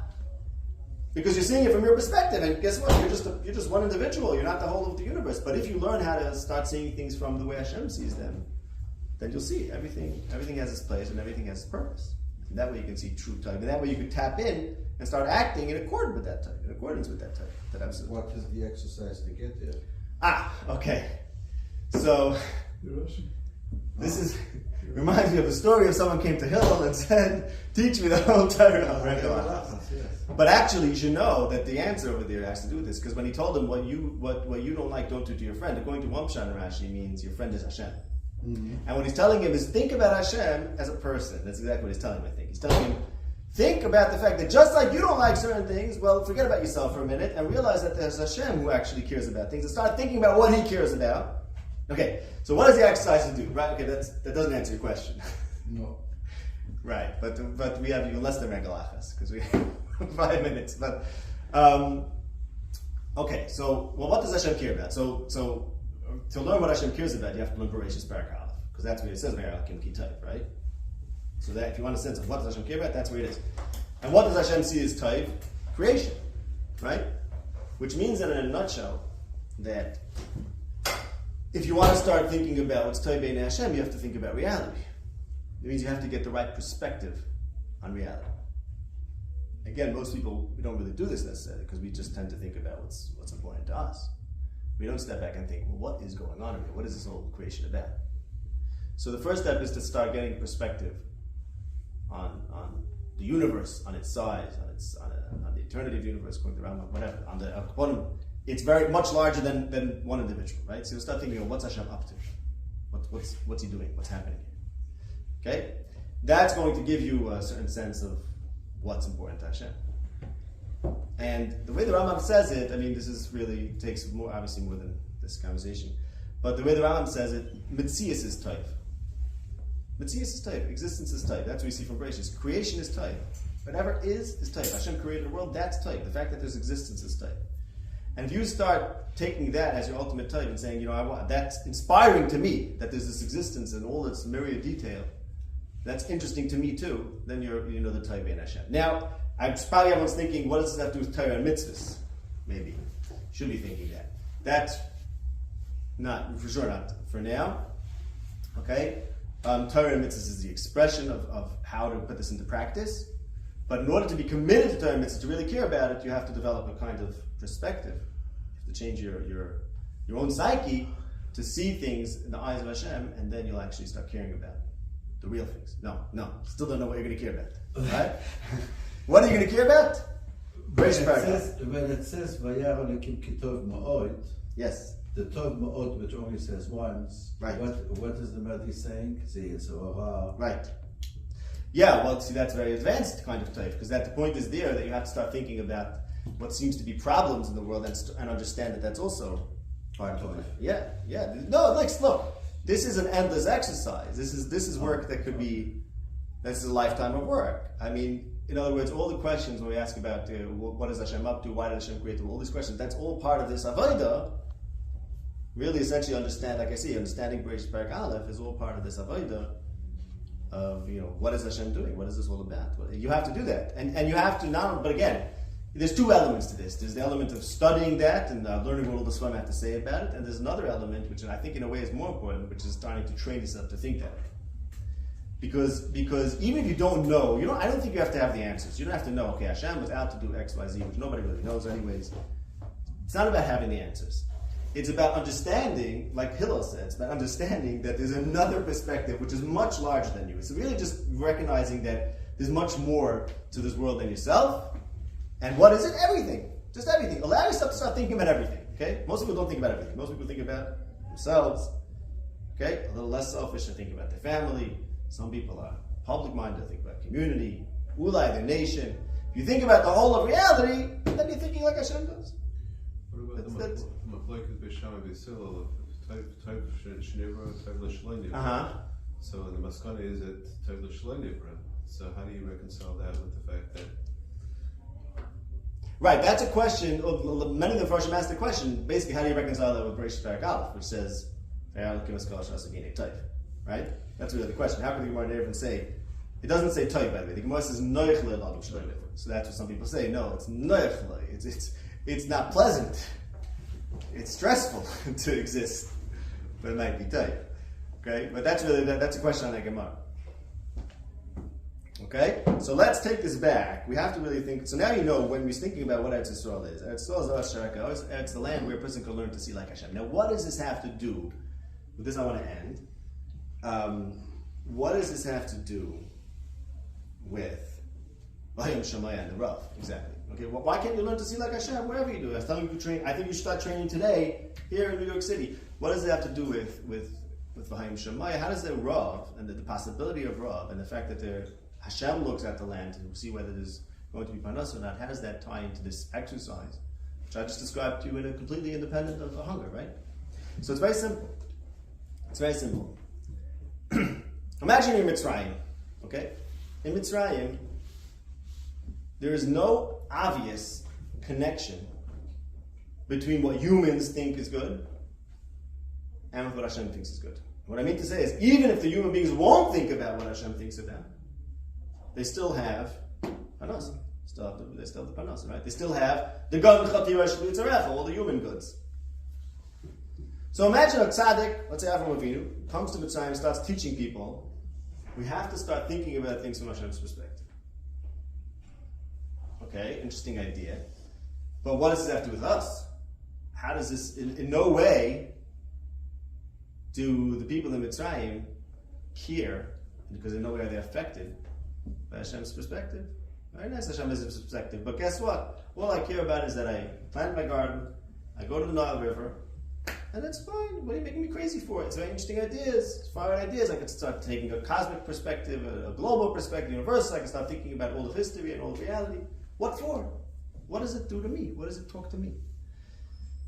[SPEAKER 1] Because you're seeing it from your perspective, and guess what? You're just one individual. You're not the whole of the universe. But if you learn how to start seeing things from the way Hashem sees them, then you'll see everything has its place and everything has its purpose. And that way you can see true type. And that way you can tap in and start acting in accordance with that type. That absolute.
[SPEAKER 2] What is the exercise to get there?
[SPEAKER 1] Okay. So this reminds me of the story of someone came to Hillel and said, "Teach me the whole Torah." But actually, you should know that the answer over there has to do with this, because when he told him what you don't like, don't do to your friend, according to one Pshat in Rashi, means your friend is Hashem. Mm-hmm. And what he's telling him is think about Hashem as a person. That's exactly what he's telling him, I think. He's telling him, think about the fact that just like you don't like certain things, well, forget about yourself for a minute and realize that there's Hashem who actually cares about things, and start thinking about what he cares about. Okay, so what does the exercise to do? Right, okay, that doesn't answer your question.
[SPEAKER 2] No.
[SPEAKER 1] Right, but we have even less than Regalachas, because we have 5 minutes. But, okay, so, what does Hashem care about? So to learn what Hashem cares about, you have to learn Bereshis Parak Aleph, because that's where it says Ve'alakim Ki Tov, right? So that if you want a sense of what does Hashem care about, that's where it is. And what does Hashem see as Tov? Creation, right? Which means that in a nutshell, that if you want to start thinking about what's Tov B'nei Hashem, you have to think about reality. It means you have to get the right perspective on reality. Again, most people, we don't really do this necessarily because we just tend to think about what's important to us. We don't step back and think, well, what is going on here? What is this whole creation about? So the first step is to start getting perspective on the universe, on its size, on the eternity of the universe, according to Rambam, whatever. On the quantum, it's very much larger than one individual, right? So you start thinking, what's Hashem up to? What's he doing? What's happening here? Okay, that's going to give you a certain sense of what's important to Hashem. And the way the Rambam says it, I mean, this is really takes obviously more than this conversation. But the way the Rambam says it, Metzias is Tov. Metzias is Tov. Existence is Tov. That's what we see from Bereshis. Creation is Tov. Whatever is Tov. Hashem created the world, that's Tov. The fact that there's existence is Tov. And if you start taking that as your ultimate Tov and saying, that's inspiring to me, that there's this existence and all its myriad detail, that's interesting to me too, then you're the Tov B'nei Hashem. Now, probably everyone's thinking, what does this have to do with Torah and mitzvahs? Maybe. Should be thinking that. That's not, for sure not for now. Okay? Torah and mitzvahs is the expression of how to put this into practice. But in order to be committed to Torah and mitzvahs, to really care about it, you have to develop a kind of perspective. You have to change your own psyche to see things in the eyes of Hashem, and then you'll actually start caring about the real things. No, still don't know what you're going to care about. Right? What are you going to care about?
[SPEAKER 2] When it says Vayar Elokim Ki Tov Ma'od,
[SPEAKER 1] yes,
[SPEAKER 2] the Tov Ma'od, which only says once,
[SPEAKER 1] right.
[SPEAKER 2] What is the Madi saying?
[SPEAKER 1] Right. Yeah, well, see, that's a very advanced kind of Tov, because the point is there that you have to start thinking about what seems to be problems in the world and understand that that's also part of life. Yeah. No, look, this is an endless exercise. This is work that could be, this is a lifetime of work. I mean, in other words, all the questions when we ask about what is Hashem up to, why did Hashem create the world, all these questions, that's all part of this avodah. Really, essentially, understanding Bereshis Parak Aleph is all part of this avodah of what is Hashem doing, what is this all about? You have to do that, and you have to not. But again, there's two elements to this. There's the element of studying that and learning what all the Sfam have to say about it, and there's another element which I think in a way is more important, which is starting to train yourself to think that way. Because even if you don't know, I don't think you have to have the answers. You don't have to know, okay, Hashem was out to do X, Y, Z, which nobody really knows anyways. It's not about having the answers. It's about understanding, like Hillel said, it's about understanding that there's another perspective which is much larger than you. It's really just recognizing that there's much more to this world than yourself. And what is it? Everything. Just everything. Allow yourself to start thinking about everything. Okay? Most people don't think about everything. Most people think about themselves. Okay? A little less selfish and think about their family. Some people are public-minded, think about community, ulai, the nation. If you think about the whole of reality, then you're thinking like Hashem does.
[SPEAKER 4] What about the Maflekas B'Shama B'Sil, type Shnayor, type L'Shlein. So the Maskana is at type L'Shlein. So how do you reconcile that with the fact that...
[SPEAKER 1] Right, that's a question. Many of the Farshim asked the question, basically, how do you reconcile that with Bereshis Parak Aleph, which says, right? That's really the question. How can the Gemara even say? It doesn't say Toiv, by the way. The Gemara says Noich Le'Ladam Shloim. So that's what some people say. No, it's Noich Le. It's not pleasant. It's stressful to exist, but it might be Toiv. Okay, but that's a question on that Gemara. Okay, so let's take this back. We have to really think. So now when we're thinking about what Eretz Yisrael is. Eretz Yisrael is Eretz Sharaka. It's the land where a person can learn to see like Hashem. Now, what does this have to do? With this, I want to end. What does this have to do with Vayim Shemaya and the Rav? Exactly. Okay. Well, why can't you learn to see like Hashem wherever you do? I was telling you to train. I think you should start training today here in New York City. What does it have to do with Vayim Shemaya? How does the Rav and the possibility of Rav and the fact that Hashem looks at the land to see whether there's going to be panas or not? How does that tie into this exercise, which I just described to you in a completely independent of hunger, right? So it's very simple. It's very simple. Imagine you're in Mitzrayim, okay? In Mitzrayim, there is no obvious connection between what humans think is good and with what Hashem thinks is good. What I mean to say is, even if the human beings won't think about what Hashem thinks of them, they still have panos. They still have the panos, right? They still have the gan chati all the human goods. So imagine a tzaddik, let's say Avram Avinu, comes to Mitzrayim and starts teaching people. We have to start thinking about things from Hashem's perspective. Okay, interesting idea. But what does this have to do with us? How does this, in no way, do the people in Mitzrayim care, because in no way are they affected by Hashem's perspective? Very nice Hashem has his perspective, but guess what? All I care about is that I plant my garden, I go to the Nile River, and that's fine. What are you making me crazy for? It's very interesting ideas, it's far ideas. I could start taking a cosmic perspective, a global perspective, universal. I can start thinking about all of history and all of reality. What for? What does it do to me? What does it talk to me?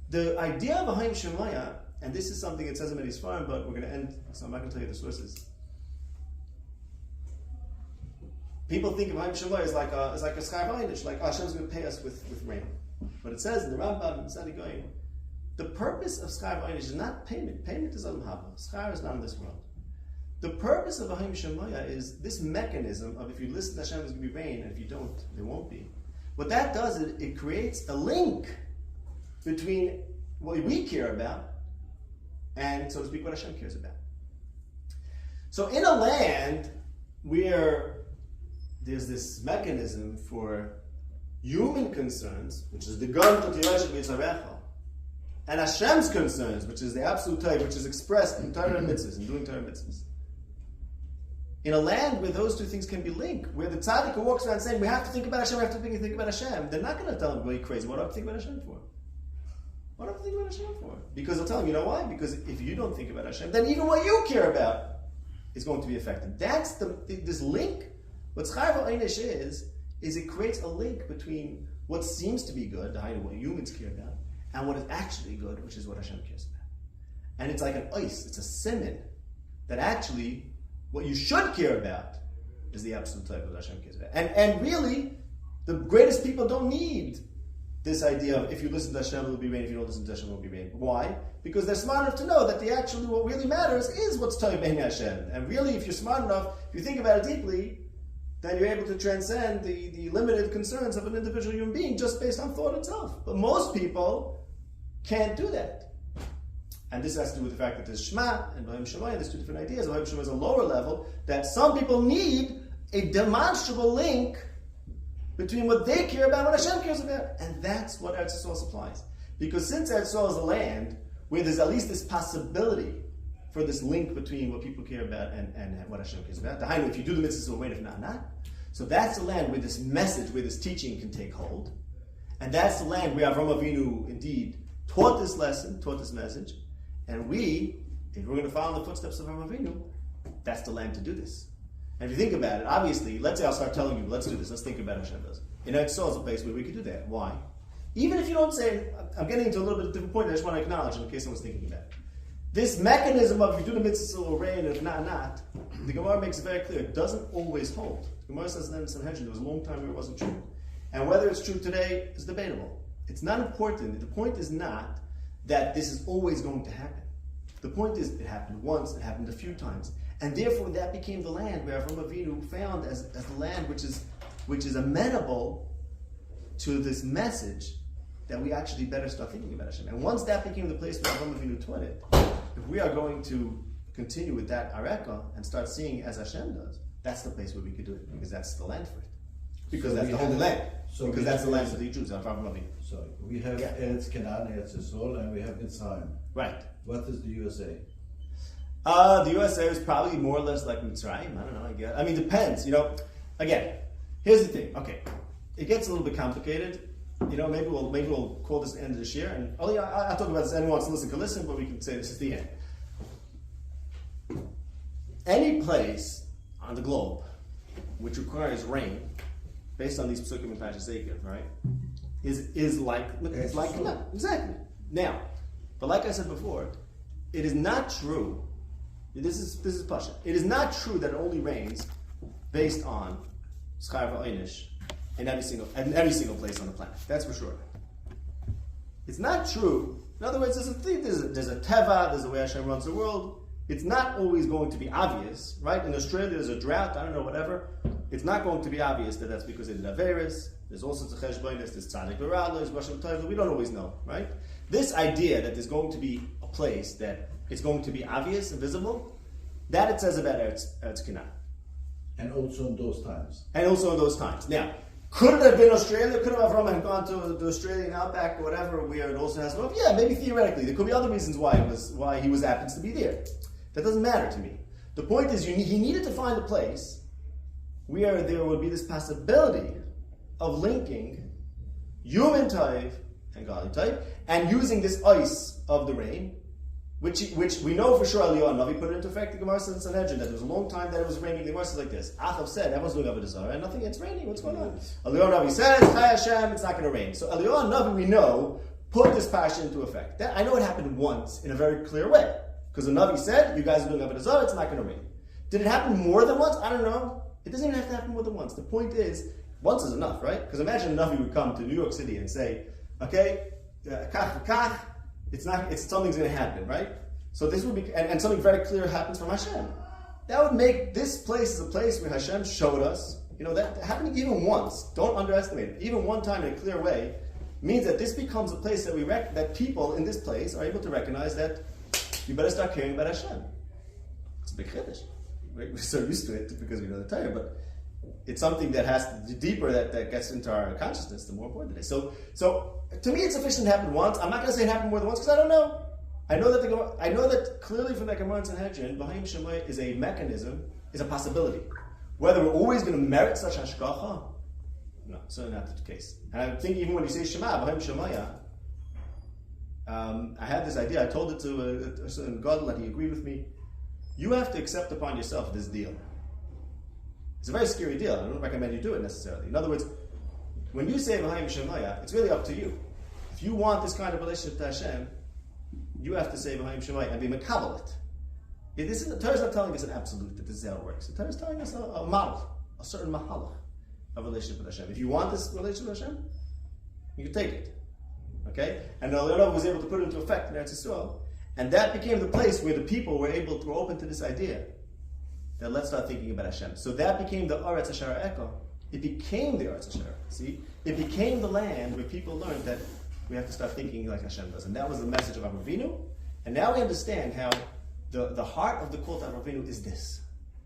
[SPEAKER 1] The idea of Ahayim Shemaya, and this is something it says in Medis Farm, but we're going to end, so I'm not going to tell you the sources. People think of Ahayim Shemaya as like a schar v'einish, like Hashem's going to pay us with rain. But it says in the Rambam and Sadi Goyim, the purpose of schar v'einish is not payment. Payment is Olam Haba. Schar is not in this world. The purpose of Ahayim Shemaya is this mechanism of if you listen to Hashem, there's going to be rain, and if you don't, there won't be. What that does is it creates a link between what we care about and, so to speak, what Hashem cares about. So in a land where there's this mechanism for human concerns, which is the gan t'yoshev v'yitzarecha, and Hashem's concerns, which is the absolute type, which is expressed in Torah and mitzvahs, in doing Torah and mitzvahs. In a land where those two things can be linked, where the tzaddik who walks around saying, we have to think about Hashem, we have to think about Hashem, they're not going to tell him, well, you're crazy, what do I have to think about Hashem for? What do I have to think about Hashem for? Because they'll tell him, you know why? Because if you don't think about Hashem, then even what you care about is going to be affected. That's this link. What schar v'einish is it creates a link between what seems to be good, what humans care about, and what is actually good, which is what Hashem cares about. And it's like an ice, it's a simon, that actually what you should care about is the absolute type of what Hashem cares about. And really, the greatest people don't need this idea of if you listen to Hashem, it will be rain. If you don't listen to Hashem, it won't be rain. Why? Because they're smart enough to know that what really matters is what's Torah bein Hashem. And really, if you're smart enough, if you think about it deeply, then you're able to transcend the limited concerns of an individual human being just based on thought itself. But most people can't do that. And this has to do with the fact that there's Shema and Ahayim Shemaya, there's two different ideas. Ahayim Shemaya is a lower level, that some people need a demonstrable link between what they care about and what Hashem cares about. And that's what Eretz Yisrael supplies. Because since Eretz Yisrael is a land where there's at least this possibility for this link between what people care about and what Hashem cares about. If you do the mitzvahs, wait, if not. So that's the land where this message, where this teaching can take hold. And that's the land where Avram Avinu indeed taught this lesson, taught this message. And we, if we're going to follow in the footsteps of Avram Avinu, that's the land to do this. And if you think about it, obviously, let's say I'll start telling you, let's do this, let's think about Hashem does. Eretz Yisrael is a place where we could do that. Why? Even if you don't say, I'm getting into a little bit of a different point, I just want to acknowledge in case someone's thinking about it. This mechanism of if you do the mitzvah, it will rain, and if not, the Gemara makes it very clear, it doesn't always hold. The Gemara says in Sanhedrin, there was a long time where it wasn't true. And whether it's true today is debatable. It's not important. The point is not that this is always going to happen. The point is, it happened once, it happened a few times. And therefore, that became the land where Avram Avinu found as the land which is amenable to this message that we actually better start thinking about Hashem. And once that became the place where Avram Avinu taught it, if we are going to continue with that areka and start seeing as Hashem does, that's the place where we could do it, because that's the land for it. Because so that's the holy land. So because that's the land for the Jews, Avram Avinu.
[SPEAKER 2] So we have Eretz Canaan, Eretz Yisrael, and we have Mitzrayim.
[SPEAKER 1] Right.
[SPEAKER 2] What is the USA?
[SPEAKER 1] The USA is probably more or less like Mitzrayim. I don't know, I guess. I mean, depends. Again, here's the thing. Okay, it gets a little bit complicated. Maybe we'll call this the end of this year. And I'll talk about this. Anyone wants to listen can listen, but we can say this is the end. Any place on the globe which requires rain, based on these psukim and Parshas Eikev, right, is like no, exactly. Now, but like I said before, it is not true. This is Pasha. It is not true that it only rains based on schar v'einish in every single place on the planet. That's for sure. It's not true In other words, there's a teva, there's a way Hashem runs the world. It's not always going to be obvious, right? In Australia, there's a drought, I don't know, whatever. It's not going to be obvious that that's because they did Averis. There's all sorts of cheshbonis, there's tzaddik v'ra, there's Rosh Hashanah. We don't always know, right? This idea that there's going to be a place that it's going to be obvious and visible, that it says about Eretz Canaan.
[SPEAKER 2] And also in those times.
[SPEAKER 1] Now, could it have been Australia? Could have Avram have gone to the Australian outback or whatever, where it also has no? Yeah, maybe theoretically. There could be other reasons why he happens to be there. That doesn't matter to me. The point is, he needed to find a place where there would be this possibility of linking human type and godly type, and using this ice of the rain, which we know for sure Eliyahu Navi put it into effect. The Gemara says in Sanhedrin that there was a long time that it was raining. The Gemara says like this: Achav said, "Everyone's doing Avodah Zarah, and nothing. It's raining. What's going on?" Eliyahu Navi says, "Chai Hashem, it's not going to rain." So Eliyahu Navi, we know, put this passion into effect. I know it happened once in a very clear way, because the Navi said, "You guys are doing Avodah Zarah, it's not going to rain." Did it happen more than once? I don't know. It doesn't even have to happen more than once. The point is, once is enough, right? Because imagine a Navi would come to New York City and say, "Okay, kach, something's going to happen, right?" So this would be, and something very clear happens from Hashem. That would make this place as a place where Hashem showed us, that happening even once. Don't underestimate it. Even one time in a clear way means that this becomes a place that that people in this place are able to recognize that you better start caring about Hashem. It's a big chiddush. We're so used to it because we know the Torah, but it's something that the deeper that gets into our consciousness, the more important it is. So to me, it's sufficient to happen once. I'm not going to say it happened more than once because I don't know. I know that clearly from the Gemara and Sanhedrin, B'haim Shemai is a mechanism, is a possibility. Whether we're always going to merit such hashgacha, no, certainly not the case. And I think even when you say Shema, B'haim Shemaya, I had this idea. I told it to a certain gadol and he agreed with me. You have to accept upon yourself this deal. It's a very scary deal. I don't recommend you do it necessarily. In other words, when you say B'haim Shemaya, it's really up to you. If you want this kind of relationship to Hashem, you have to say B'haim Shemaya and be mekabel it. The Torah is not telling us an absolute that this is how it works. The Torah is telling us a model, a certain mahalach of relationship with Hashem. If you want this relationship with Hashem, you can take it. Okay? And the Eliyahu was able to put it into effect in Eretz Yisrael, and that became the place where the people were open to this idea that let's start thinking about Hashem. So that became the Eretz Asher Eko. It became the Eretz Asher. See? It became the land where people learned that we have to start thinking like Hashem does. And that was the message of Avinu. And now we understand how the heart of the cult of Avinu is this.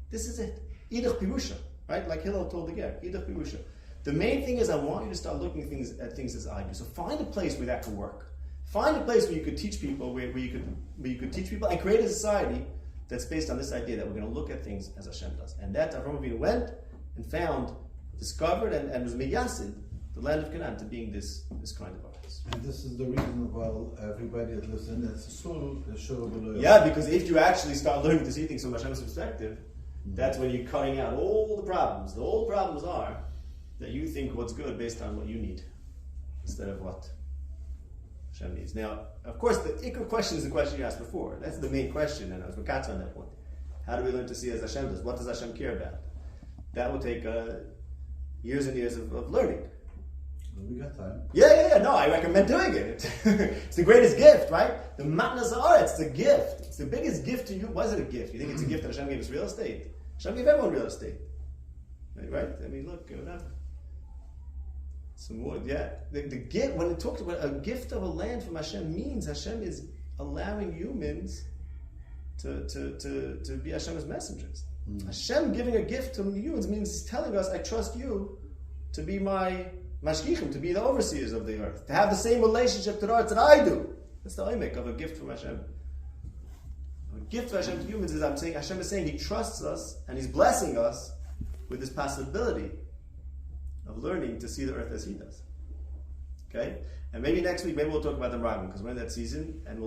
[SPEAKER 1] This is it. Idach Pirusha. Right? Like Hillel told the Ger. Idach Pirusha. The main thing is I want you to start looking at things as I do. So find a place where that can work. Find a place where you could teach people, where you could teach people and create a society that's based on this idea that we're going to look at things as Hashem does. And that Avram Avinu went and discovered and was meyasid the land of Canaan to being this kind of artist.
[SPEAKER 2] And this is the reason why everybody that lives in it's so below.
[SPEAKER 1] Yeah, because if you actually start learning to see things from Hashem's perspective, that's when you're cutting out all the problems. The old problems are that you think what's good based on what you need instead of what Hashem needs. Now, of course, the ikar question is the question you asked before. That's the main question, and I was makatz on that point. How do we learn to see as Hashem does? What does Hashem care about? That will take years and years of learning.
[SPEAKER 2] We got time.
[SPEAKER 1] Yeah. No, I recommend doing it. It's the greatest gift, right? The matnas ha'aretz, it's a gift. It's the biggest gift to you. Why is it a gift? You think it's a gift that Hashem gave us real estate? Hashem gave everyone real estate. Right? I mean, look, whatever. Some more, yeah. The gift, when it talks about a gift of a land from Hashem, means Hashem is allowing humans to be Hashem's messengers. Hashem giving a gift to humans means He's telling us, I trust you to be my mashgichim, to be the overseers of the earth, to have the same relationship to the earth that I do. That's the oimek of a gift from Hashem. A gift from Hashem to humans is, Hashem is saying He trusts us and He's blessing us with this possibility of learning to see the earth as He does. Okay? And maybe next week, we'll talk about the Meraglim, because we're in that season, and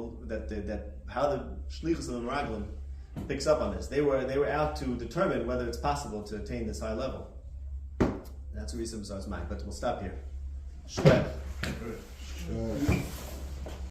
[SPEAKER 1] how the Shlichus of the Meraglim picks up on this. They were out to determine whether it's possible to attain this high level. That's the reason besides mine, but we'll stop here. Shred.
[SPEAKER 2] Sure.